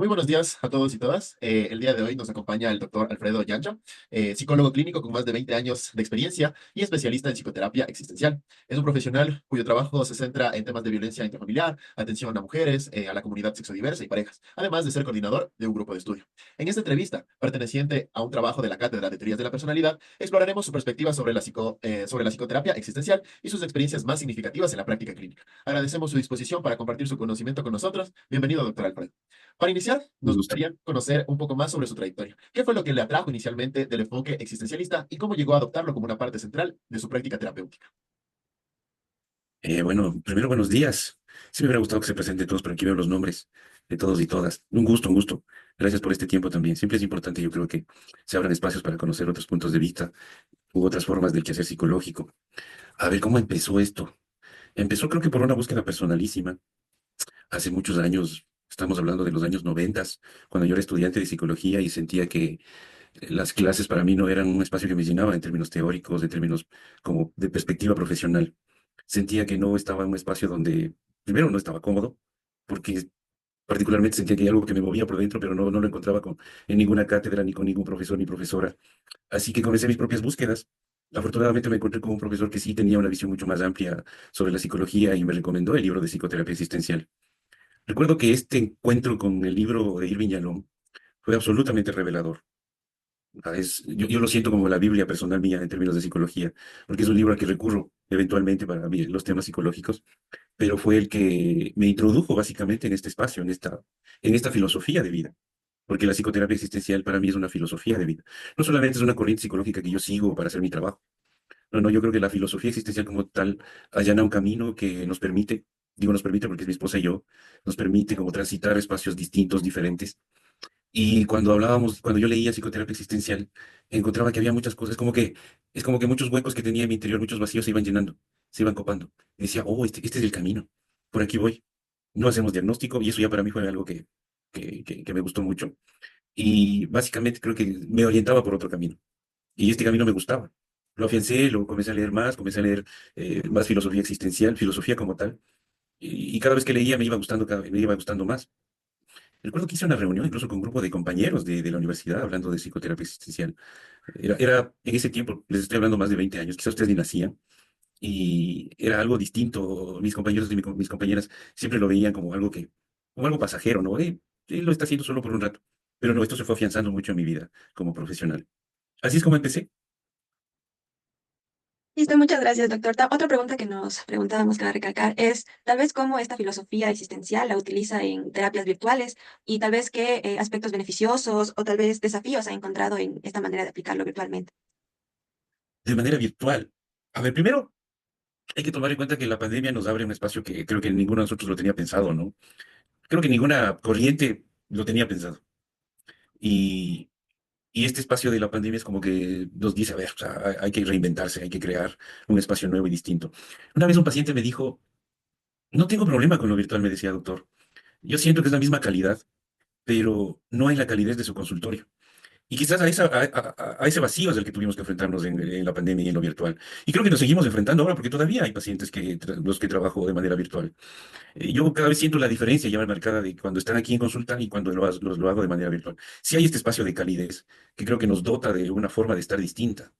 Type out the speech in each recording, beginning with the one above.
Muy buenos días a todos y todas. El día de hoy nos acompaña el doctor Alfredo Yancha, psicólogo clínico con más de 20 años de experiencia y especialista en psicoterapia existencial. Es un profesional cuyo trabajo se centra en temas de violencia intrafamiliar, atención a mujeres, a la comunidad sexodiversa y parejas, además de ser coordinador de un grupo de estudio. En esta entrevista, perteneciente a un trabajo de la Cátedra de Teorías de la Personalidad, exploraremos su perspectiva sobre la psicoterapia existencial y sus experiencias más significativas en la práctica clínica. Agradecemos su disposición para compartir su conocimiento con nosotros. Bienvenido, doctor Alfredo. Para iniciar, Un nos gusto. gustaría conocer un poco más sobre su trayectoria. ¿Qué fue lo que le atrajo inicialmente del enfoque existencialista y cómo llegó a adoptarlo como una parte central de su práctica terapéutica? Bueno, primero buenos días. Sí me hubiera gustado que se presenten todos, pero aquí veo los nombres de todos y todas. Un gusto, un gusto. Gracias por este tiempo también. Siempre es importante, yo creo que se abran espacios para conocer otros puntos de vista u otras formas del quehacer psicológico. A ver, ¿cómo empezó esto? Empezó creo que por una búsqueda personalísima. Hace muchos años, estamos hablando de los años 90, cuando yo era estudiante de psicología y sentía que las clases para mí no eran un espacio que me llenaba en términos teóricos, en términos como de perspectiva profesional. Sentía que no estaba en un espacio donde, primero, no estaba cómodo, porque particularmente sentía que hay algo que me movía por dentro, pero no lo encontraba en ninguna cátedra, ni con ningún profesor ni profesora. Así que comencé mis propias búsquedas. Afortunadamente me encontré con un profesor que sí tenía una visión mucho más amplia sobre la psicología y me recomendó el libro de psicoterapia existencial. Recuerdo que este encuentro con el libro de Irving Yalom fue absolutamente revelador. Yo lo siento como la Biblia personal mía en términos de psicología, porque es un libro al que recurro eventualmente para mí, los temas psicológicos, pero fue el que me introdujo básicamente en este espacio, en esta filosofía de vida, porque la psicoterapia existencial para mí es una filosofía de vida. No solamente es una corriente psicológica que yo sigo para hacer mi trabajo, no, yo creo que la filosofía existencial como tal allana un camino que nos permite, digo nos permite porque es mi esposa y yo, nos permite como transitar espacios distintos, diferentes y cuando yo leía psicoterapia existencial, encontraba que había muchas cosas, es como que muchos huecos que tenía en mi interior, muchos vacíos se iban llenando, se iban copando. Y decía, oh, este es el camino, por aquí voy. No hacemos diagnóstico y eso ya para mí fue algo que me gustó mucho. Y básicamente creo que me orientaba por otro camino. Y este camino me gustaba. Lo afiancé, lo comencé a leer más, comencé a leer más filosofía existencial, filosofía como tal. Y cada vez que leía me iba gustando, me iba gustando más. Recuerdo que hice una reunión incluso con un grupo de compañeros de la universidad hablando de psicoterapia existencial. Era en ese tiempo, les estoy hablando más de 20 años, quizás ustedes ni nacían, y era algo distinto. Mis compañeros y mis compañeras siempre lo veían como algo pasajero, ¿no? Él lo está haciendo solo por un rato. Pero no, esto se fue afianzando mucho en mi vida como profesional. Así es como empecé. Listo, muchas gracias, doctor. Otra pregunta que nos preguntábamos para recalcar es, tal vez cómo esta filosofía existencial la utiliza en terapias virtuales y tal vez qué aspectos beneficiosos o tal vez desafíos ha encontrado en esta manera de aplicarlo virtualmente. De manera virtual. A ver, primero hay que tomar en cuenta que la pandemia nos abre un espacio que creo que ninguno de nosotros lo tenía pensado, ¿no? Creo que ninguna corriente lo tenía pensado. Y Y este espacio de la pandemia es como que nos dice, a ver, o sea, hay que reinventarse, hay que crear un espacio nuevo y distinto. Una vez un paciente me dijo, no tengo problema con lo virtual, me decía doctor. Yo siento que es la misma calidad, pero no hay la calidez de su consultorio. Y quizás a ese vacío es el que tuvimos que enfrentarnos en la pandemia y en lo virtual. Y creo que nos seguimos enfrentando ahora porque todavía hay pacientes los que trabajo de manera virtual. Yo cada vez siento la diferencia ya marcada de cuando están aquí en consulta y cuando lo hago de manera virtual. Si hay este espacio de calidez que creo que nos dota de una forma de estar distinta.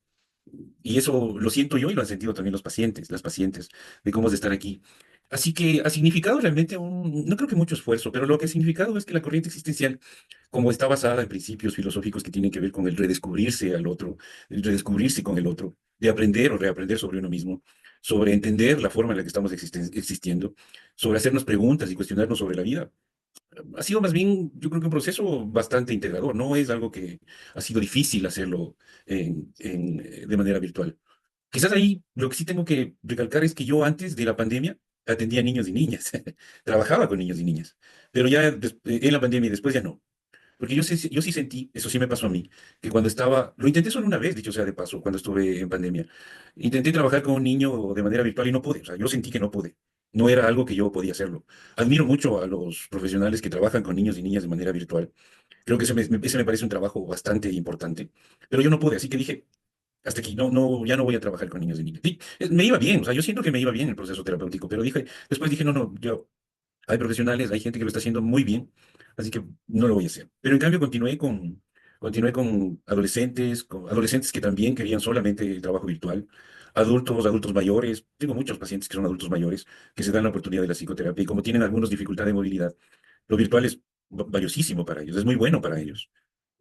Y eso lo siento yo y lo han sentido también los pacientes, las pacientes, de cómo es de estar aquí. Así que ha significado realmente no creo que mucho esfuerzo, pero lo que ha significado es que la corriente existencial, como está basada en principios filosóficos que tienen que ver con el redescubrirse al otro, el redescubrirse con el otro, de aprender o reaprender sobre uno mismo, sobre entender la forma en la que estamos existiendo, sobre hacernos preguntas y cuestionarnos sobre la vida, ha sido más bien, yo creo que un proceso bastante integrador. No es algo que ha sido difícil hacerlo de manera virtual. Quizás ahí lo que sí tengo que recalcar es que yo antes de la pandemia atendía a niños y niñas, trabajaba con niños y niñas, pero ya en la pandemia y después ya no. Porque yo sí sentí, eso sí me pasó a mí, que cuando lo intenté solo una vez, dicho sea de paso, cuando estuve en pandemia. Intenté trabajar con un niño de manera virtual y no pude, o sea, yo sentí que no pude. No era algo que yo podía hacerlo. Admiro mucho a los profesionales que trabajan con niños y niñas de manera virtual. Creo que ese me parece un trabajo bastante importante. Pero yo no pude, así que dije, hasta aquí, ya no voy a trabajar con niños y niñas. Me iba bien, o sea, yo siento que me iba bien el proceso terapéutico, pero después dije, no, hay profesionales, hay gente que lo está haciendo muy bien. así que no lo voy a hacer. Pero en cambio continué con adolescentes que también querían solamente el trabajo virtual, adultos mayores. Tengo muchos pacientes que son adultos mayores que se dan la oportunidad de la psicoterapia y como tienen algunos dificultad de movilidad, lo virtual es valiosísimo para ellos, es muy bueno para ellos.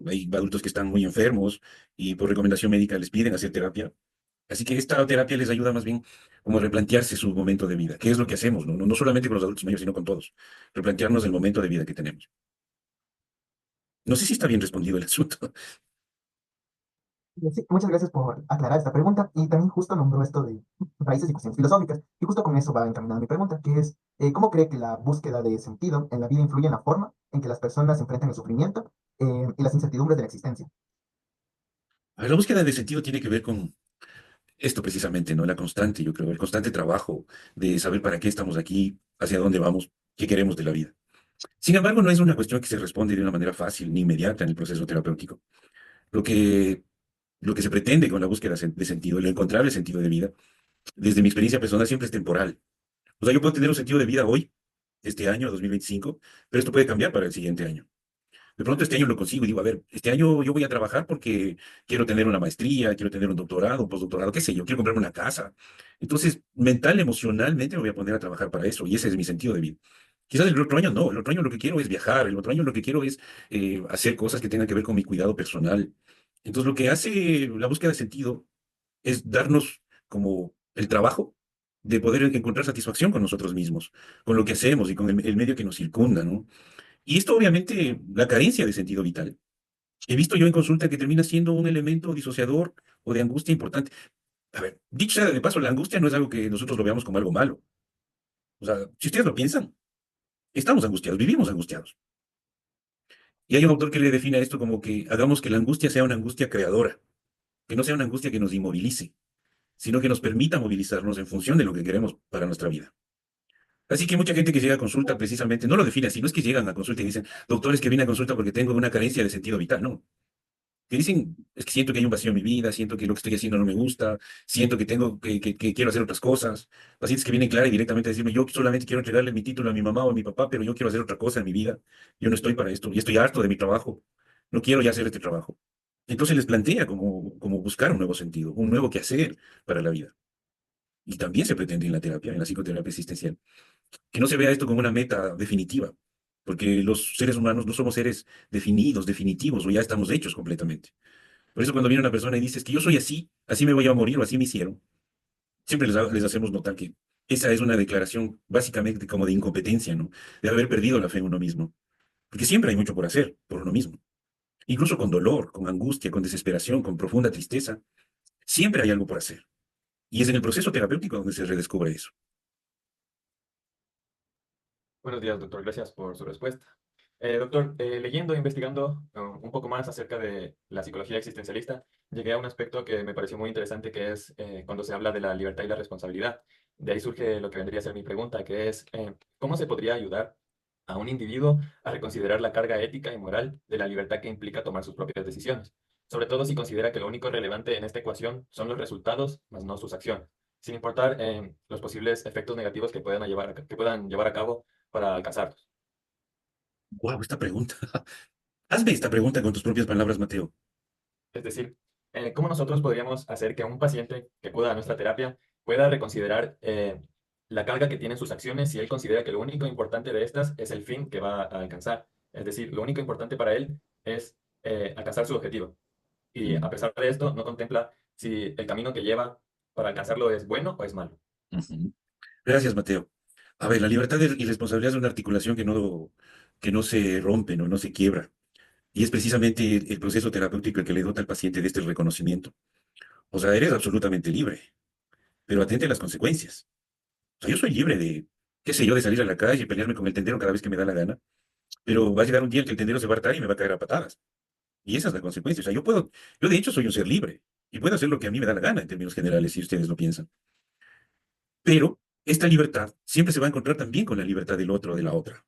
Hay adultos que están muy enfermos y por recomendación médica les piden hacer terapia. Así que esta terapia les ayuda más bien como a replantearse su momento de vida. ¿Qué es lo que hacemos? No solamente con los adultos mayores, sino con todos. Replantearnos el momento de vida que tenemos. No sé si está bien respondido el asunto. Sí, muchas gracias por aclarar esta pregunta y también justo nombró esto de raíces y cuestiones filosóficas y justo con eso va encaminada mi pregunta, que es ¿cómo cree que la búsqueda de sentido en la vida influye en la forma en que las personas enfrentan el sufrimiento y las incertidumbres de la existencia? A ver, la búsqueda de sentido tiene que ver con esto precisamente, ¿no? La constante, yo creo, el constante trabajo de saber para qué estamos aquí, hacia dónde vamos, qué queremos de la vida. Sin embargo, no es una cuestión que se responde de una manera fácil ni inmediata en el proceso terapéutico. Lo que, lo que se pretende con la búsqueda de sentido, el encontrar el sentido de vida, desde mi experiencia personal, siempre es temporal. O sea, yo puedo tener un sentido de vida hoy, este año, 2025, pero esto puede cambiar para el siguiente año. De pronto este año lo consigo y digo, a ver, este año yo voy a trabajar porque quiero tener una maestría, quiero tener un doctorado, un postdoctorado, qué sé yo, quiero comprarme una casa. Entonces, mental, emocionalmente me voy a poner a trabajar para eso y ese es mi sentido de vida. Quizás el otro año no, el otro año lo que quiero es viajar, el otro año lo que quiero es hacer cosas que tengan que ver con mi cuidado personal. Entonces, lo que hace la búsqueda de sentido es darnos como el trabajo de poder encontrar satisfacción con nosotros mismos, con lo que hacemos y con el medio que nos circunda, ¿no? Y esto obviamente, la carencia de sentido vital. He visto yo en consulta que termina siendo un elemento disociador o de angustia importante. A ver, dicho sea de paso, la angustia no es algo que nosotros lo veamos como algo malo. O sea, si ustedes lo piensan, estamos angustiados, vivimos angustiados. Y hay un autor que le define esto como que hagamos que la angustia sea una angustia creadora, que no sea una angustia que nos inmovilice, sino que nos permita movilizarnos en función de lo que queremos para nuestra vida. Así que mucha gente que llega a consulta precisamente no lo define así, no es que llegan a consulta y dicen, doctores que vine a consulta porque tengo una carencia de sentido vital, no. Que dicen, es que siento que hay un vacío en mi vida, siento que lo que estoy haciendo no me gusta, siento que tengo que quiero hacer otras cosas. Pacientes que vienen clara y directamente a decirme, yo solamente quiero entregarle mi título a mi mamá o a mi papá, pero yo quiero hacer otra cosa en mi vida. Yo no estoy para esto, y estoy harto de mi trabajo. No quiero ya hacer este trabajo. Entonces les plantea como buscar un nuevo sentido, un nuevo quehacer para la vida. Y también se pretende en la terapia, en la psicoterapia existencial, que no se vea esto como una meta definitiva, porque los seres humanos no somos seres definidos, definitivos, o ya estamos hechos completamente. Por eso cuando viene una persona y dice, es que yo soy así, así me voy a morir o así me hicieron, siempre les hacemos notar que esa es una declaración básicamente como de incompetencia, ¿no? De haber perdido la fe en uno mismo. Porque siempre hay mucho por hacer por uno mismo. Incluso con dolor, con angustia, con desesperación, con profunda tristeza, siempre hay algo por hacer. Y es en el proceso terapéutico donde se redescubre eso. Buenos días, doctor. Gracias por su respuesta. Doctor, leyendo e investigando un poco más acerca de la psicología existencialista, llegué a un aspecto que me pareció muy interesante, que es cuando se habla de la libertad y la responsabilidad. De ahí surge lo que vendría a ser mi pregunta, que es ¿cómo se podría ayudar a un individuo a reconsiderar la carga ética y moral de la libertad que implica tomar sus propias decisiones? Sobre todo si considera que lo único relevante en esta ecuación son los resultados, más no sus acciones, sin importar los posibles efectos negativos que puedan llevar a cabo para alcanzarlos. Wow, esta pregunta. Hazme esta pregunta con tus propias palabras, Mateo. Es decir, ¿cómo nosotros podríamos hacer que un paciente que acuda a nuestra terapia pueda reconsiderar la carga que tienen sus acciones si él considera que lo único importante de estas es el fin que va a alcanzar? Es decir, lo único importante para él es alcanzar su objetivo. Y a pesar de esto, no contempla si el camino que lleva para alcanzarlo es bueno o es malo. Ujú. Gracias, Mateo. A ver, la libertad y responsabilidad es una articulación que no se rompe, no se quiebra. Y es precisamente el proceso terapéutico el que le dota al paciente de este reconocimiento. O sea, eres absolutamente libre, pero atente a las consecuencias. O sea, yo soy libre de, qué sé yo, de salir a la calle y pelearme con el tendero cada vez que me da la gana, pero va a llegar un día en que el tendero se va a hartar y me va a caer a patadas. Y esa es la consecuencia. O sea, yo de hecho soy un ser libre y puedo hacer lo que a mí me da la gana en términos generales, si ustedes lo piensan. Pero esta libertad siempre se va a encontrar también con la libertad del otro o de la otra.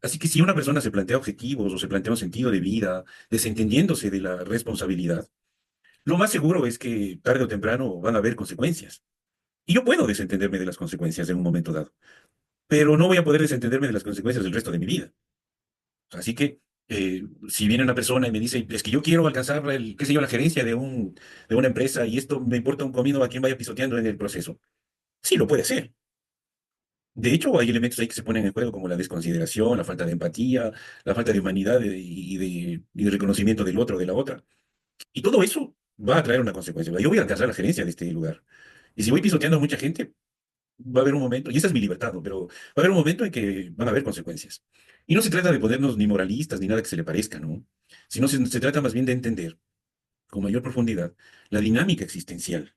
Así que si una persona se plantea objetivos o se plantea un sentido de vida, desentendiéndose de la responsabilidad, lo más seguro es que tarde o temprano van a haber consecuencias. Y yo puedo desentenderme de las consecuencias en un momento dado, pero no voy a poder desentenderme de las consecuencias del resto de mi vida. O Así que si viene una persona y me dice, es que yo quiero alcanzar qué sé yo, la gerencia de una empresa y esto me importa un comino a quien vaya pisoteando en el proceso. Sí, lo puede hacer. De hecho, hay elementos ahí que se ponen en juego como la desconsideración, la falta de empatía, la falta de humanidad y de reconocimiento del otro, de la otra. Y todo eso va a traer una consecuencia. Yo voy a alcanzar la gerencia de este lugar. Y si voy pisoteando a mucha gente, va a haber un momento, y esa es mi libertad, ¿no? Pero va a haber un momento en que van a haber consecuencias. Y no se trata de ponernos ni moralistas ni nada que se le parezca, ¿no? Sino se trata más bien de entender con mayor profundidad la dinámica existencial.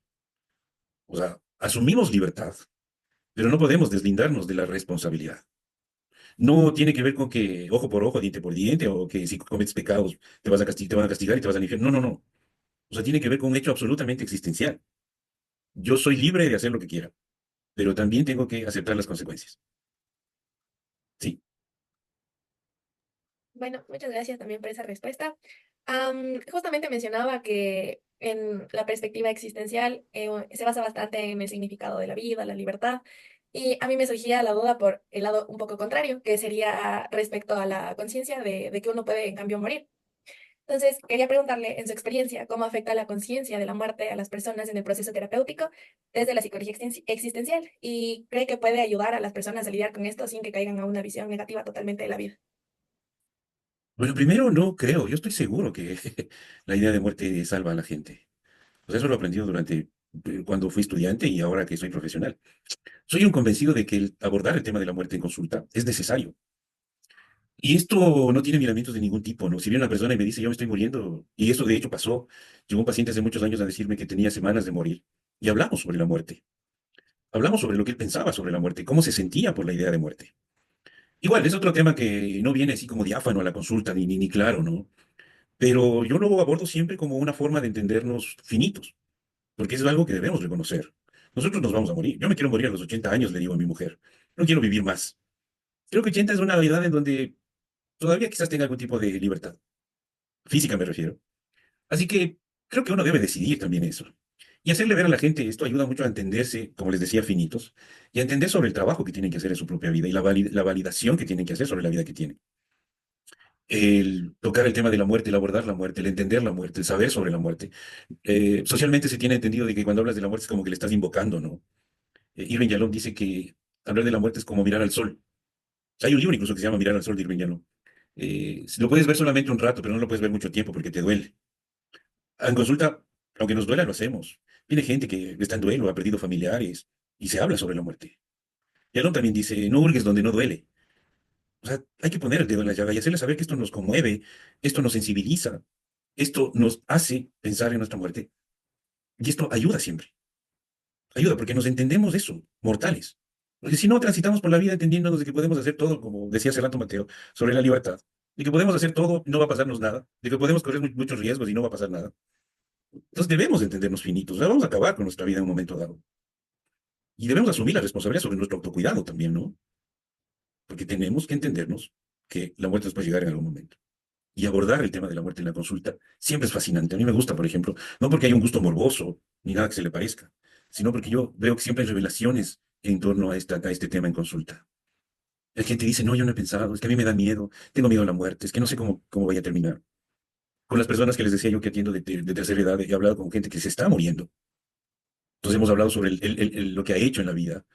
O sea, asumimos libertad, pero no podemos deslindarnos de la responsabilidad. No tiene que ver con que ojo por ojo, diente por diente, o que si cometes pecados te van a castigar y te vas al infierno. No, no, no. O sea, tiene que ver con un hecho absolutamente existencial. Yo soy libre de hacer lo que quiera, pero también tengo que aceptar las consecuencias. Sí. Bueno, muchas gracias también por esa respuesta. Justamente mencionaba que en la perspectiva existencial se basa bastante en el significado de la vida, la libertad, y a mí me surgía la duda por el lado un poco contrario, que sería respecto a la conciencia de que uno puede en cambio morir. Entonces, quería preguntarle, en su experiencia, ¿cómo afecta la conciencia de la muerte a las personas en el proceso terapéutico desde la psicología existencial? ¿Y cree que puede ayudar a las personas a lidiar con esto sin que caigan a una visión negativa totalmente de la vida? Bueno, primero no creo, yo estoy seguro que la idea de muerte salva a la gente. O sea, eso lo he aprendido durante cuando fui estudiante y ahora que soy profesional. Soy un convencido de que abordar el tema de la muerte en consulta es necesario. Y esto no tiene miramientos de ningún tipo, ¿no? Si viene una persona y me dice, yo me estoy muriendo, y eso de hecho pasó, llegó un paciente hace muchos años a decirme que tenía semanas de morir, y hablamos sobre la muerte. Hablamos sobre lo que él pensaba sobre la muerte, cómo se sentía por la idea de muerte. Igual, es otro tema que no viene así como diáfano a la consulta, ni claro, ¿no? Pero yo lo abordo siempre como una forma de entendernos finitos, porque eso es algo que debemos reconocer. Nosotros nos vamos a morir. Yo me quiero morir a los 80 años, le digo a mi mujer. No quiero vivir más. Creo que 80 es una edad en donde todavía quizás tenga algún tipo de libertad. Física me refiero. Así que creo que uno debe decidir también eso. Y hacerle ver a la gente, esto ayuda mucho a entenderse, como les decía, finitos, y a entender sobre el trabajo que tienen que hacer en su propia vida y la validación que tienen que hacer sobre la vida que tienen. El tocar el tema de la muerte, el abordar la muerte, el entender la muerte, el saber sobre la muerte. Socialmente se tiene entendido de que cuando hablas de la muerte es como que le estás invocando, ¿no? Irving Yalom dice que hablar de la muerte es como mirar al sol. Hay un libro incluso que se llama Mirar al sol de Irving Yalom. Lo puedes ver solamente un rato, pero no lo puedes ver mucho tiempo porque te duele. En consulta, aunque nos duela, lo hacemos. Viene gente que está en duelo, ha perdido familiares y se habla sobre la muerte. Yalom también dice, no hurgues donde no duele. O sea, hay que poner el dedo en la llaga y hacerle saber que esto nos conmueve, esto nos sensibiliza, esto nos hace pensar en nuestra muerte. Y esto ayuda siempre. Ayuda porque nos entendemos eso, mortales. Porque si no, transitamos por la vida entendiéndonos de que podemos hacer todo, como decía hace rato Mateo, sobre la libertad. De que podemos hacer todo y no va a pasarnos nada. De que podemos correr muchos riesgos y no va a pasar nada. Entonces debemos entendernos finitos. O sea, vamos a acabar con nuestra vida en un momento dado. Y debemos asumir la responsabilidad sobre nuestro autocuidado también, ¿no? Porque tenemos que entendernos que la muerte nos puede llegar en algún momento. Y abordar el tema de la muerte en la consulta siempre es fascinante. A mí me gusta, por ejemplo, no porque haya un gusto morboso ni nada que se le parezca, sino porque yo veo que siempre hay revelaciones en torno a este tema en consulta. La gente dice, no, yo no he pensado, es que a mí me da miedo, tengo miedo a la muerte, es que no sé cómo vaya a terminar. Con las personas que les decía yo que atiendo de tercera edad, he hablado con gente que se está muriendo. Entonces hemos hablado sobre lo que ha hecho en la vida,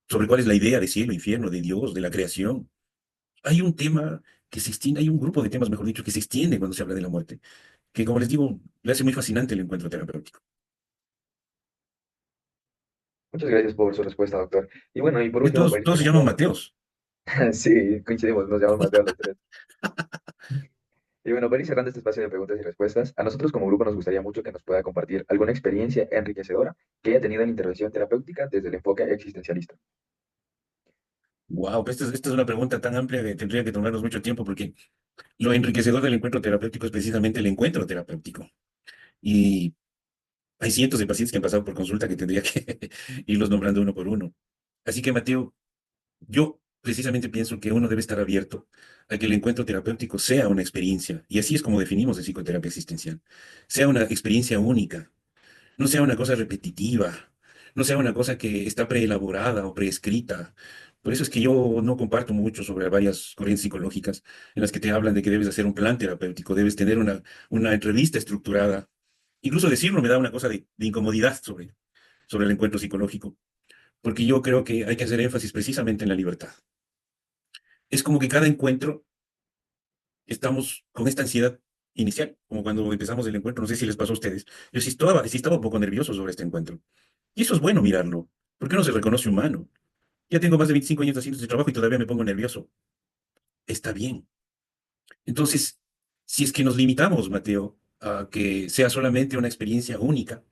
sobre cuál es la idea de cielo, infierno, de Dios, de la creación. Hay un tema que se extiende, hay un grupo de temas, mejor dicho, que se extiende cuando se habla de la muerte, que como les digo, le hace muy fascinante el encuentro terapéutico. Muchas gracias por su respuesta, doctor. Y bueno, y por Y último, todos, para ir todos se llaman cerrando, Mateos. sí, coincidimos, nos llamamos Mateo los tres. Y bueno, para ir cerrando este espacio de preguntas y respuestas, a nosotros como grupo nos gustaría mucho que nos pueda compartir alguna experiencia enriquecedora que haya tenido en intervención terapéutica desde el enfoque existencialista. Wow, esta es una pregunta tan amplia que tendría que tomarnos mucho tiempo porque lo enriquecedor del encuentro terapéutico es precisamente el encuentro terapéutico. Y hay cientos de pacientes que han pasado por consulta que tendría que irlos nombrando uno por uno. Así que, Mateo, yo precisamente pienso que uno debe estar abierto a que el encuentro terapéutico sea una experiencia, y así es como definimos de psicoterapia existencial, sea una experiencia única, no sea una cosa repetitiva, no sea una cosa que está preelaborada o preescrita, Por eso es que yo no comparto mucho sobre varias corrientes psicológicas en las que te hablan de que debes hacer un plan terapéutico, debes tener una entrevista estructurada. Incluso decirlo me da una cosa de incomodidad sobre el encuentro psicológico, porque yo creo que hay que hacer énfasis precisamente en la libertad. Es como que cada encuentro estamos con esta ansiedad inicial, como cuando empezamos el encuentro, no sé si les pasó a ustedes. Yo sí estaba un poco nervioso sobre este encuentro. Y eso es bueno mirarlo, porque uno se reconoce humano. Ya tengo más de 25 años haciendo este trabajo y todavía me pongo nervioso. Está bien. Entonces, si es que nos limitamos, Mateo, a que sea solamente una experiencia única,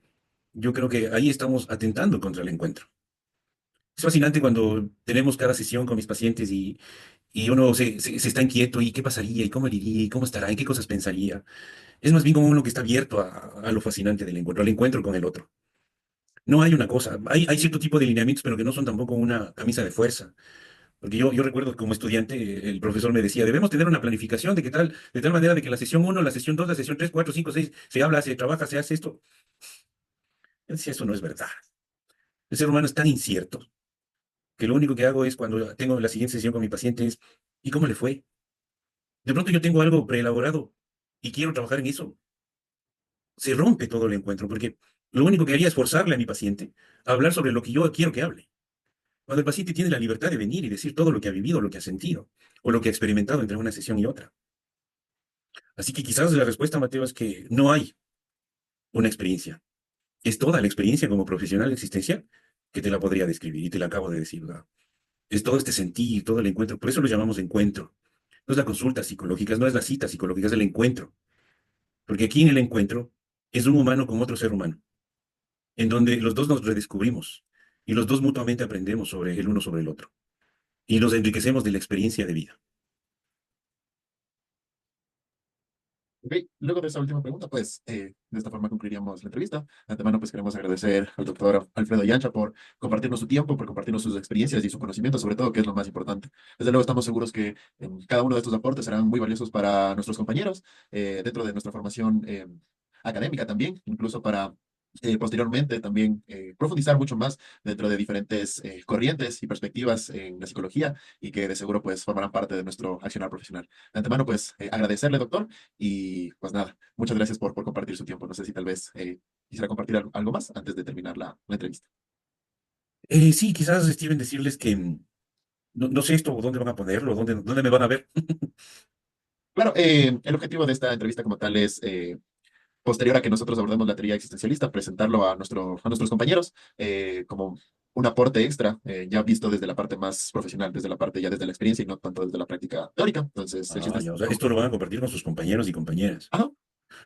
yo creo que ahí estamos atentando contra el encuentro. Es fascinante cuando tenemos cada sesión con mis pacientes y uno se está inquieto y qué pasaría y cómo diría y cómo estará y qué cosas pensaría. Es más bien como uno que está abierto a lo fascinante del encuentro, al encuentro con el otro. No hay una cosa, hay cierto tipo de lineamientos, pero que no son tampoco una camisa de fuerza. Porque yo recuerdo que como estudiante, el profesor me decía, debemos tener una planificación de tal manera de que la sesión uno, la sesión 2, la sesión 3, 4, 5, 6, se habla, se trabaja, se hace esto. Yo decía, eso no es verdad. El ser humano es tan incierto que lo único que hago es cuando tengo la siguiente sesión con mi paciente es, ¿y cómo le fue? De pronto yo tengo algo preelaborado y quiero trabajar en eso. Se rompe todo el encuentro porque lo único que haría es forzarle a mi paciente a hablar sobre lo que yo quiero que hable. Cuando el paciente tiene la libertad de venir y decir todo lo que ha vivido, lo que ha sentido o lo que ha experimentado entre una sesión y otra. Así que quizás la respuesta, Mateo, es que no hay una experiencia. Es toda la experiencia como profesional existencial que te la podría describir y te la acabo de decir, ¿verdad? Es todo este sentir, todo el encuentro. Por eso lo llamamos encuentro. No es la consulta psicológica, no es la cita psicológica, es el encuentro. Porque aquí en el encuentro es un humano con otro ser humano, en donde los dos nos redescubrimos y los dos mutuamente aprendemos sobre el uno sobre el otro y nos enriquecemos de la experiencia de vida. Ok, luego de esa última pregunta, pues de esta forma concluiríamos la entrevista. De antemano, pues queremos agradecer al doctor Alfredo Yancha por compartirnos su tiempo, por compartirnos sus experiencias y su conocimiento, sobre todo, que es lo más importante. Desde luego, estamos seguros que cada uno de estos aportes serán muy valiosos para nuestros compañeros dentro de nuestra formación académica también, incluso para posteriormente también profundizar mucho más dentro de diferentes corrientes y perspectivas en la psicología y que de seguro pues formarán parte de nuestro accionar profesional. De antemano, pues agradecerle, doctor. Y pues nada, muchas gracias por compartir su tiempo. No sé si tal vez quisiera compartir algo más antes de terminar la entrevista. Sí, quizás, Steven, decirles que no sé esto, dónde van a ponerlo, dónde me van a ver. Claro, el objetivo de esta entrevista como tal es, posterior a que nosotros abordemos la teoría existencialista, presentarlo a nuestros compañeros como un aporte extra, ya visto desde la parte más profesional, desde la parte ya desde la experiencia y no tanto desde la práctica teórica. Entonces, el chiste Ah, es ya, o sea, esto lo van a compartir con sus compañeros y compañeras. Ajá.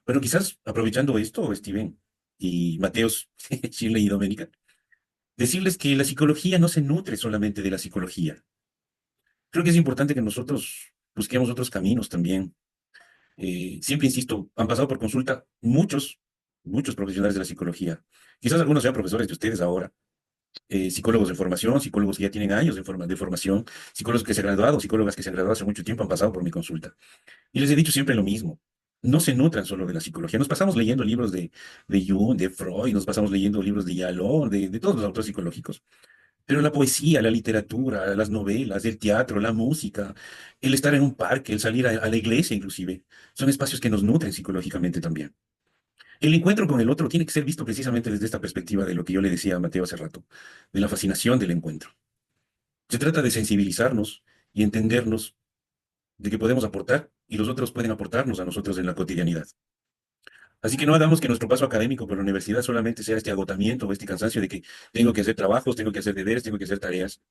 Bueno, quizás aprovechando esto, Steven y Mateos, Chile y Doménica, decirles que la psicología no se nutre solamente de la psicología. Creo que es importante que nosotros busquemos otros caminos también. Siempre insisto, han pasado por consulta muchos profesionales de la psicología. Quizás algunos sean profesores de ustedes ahora, psicólogos de formación, psicólogos que ya tienen años de formación, psicólogos que se han graduado, psicólogas que se han graduado hace mucho tiempo, han pasado por mi consulta. Y les he dicho siempre lo mismo. No se nutran solo de la psicología. Nos pasamos leyendo libros de Jung, de Freud, nos pasamos leyendo libros de Yalom, de todos los autores psicológicos. Pero la poesía, la literatura, las novelas, el teatro, la música, el estar en un parque, el salir a la iglesia inclusive, son espacios que nos nutren psicológicamente también. El encuentro con el otro tiene que ser visto precisamente desde esta perspectiva de lo que yo le decía a Mateo hace rato, de la fascinación del encuentro. Se trata de sensibilizarnos y entendernos de que podemos aportar y los otros pueden aportarnos a nosotros en la cotidianidad. Así que no hagamos que nuestro paso académico por la universidad solamente sea este agotamiento o este cansancio de que tengo que hacer trabajos, tengo que hacer deberes, tengo que hacer tareas.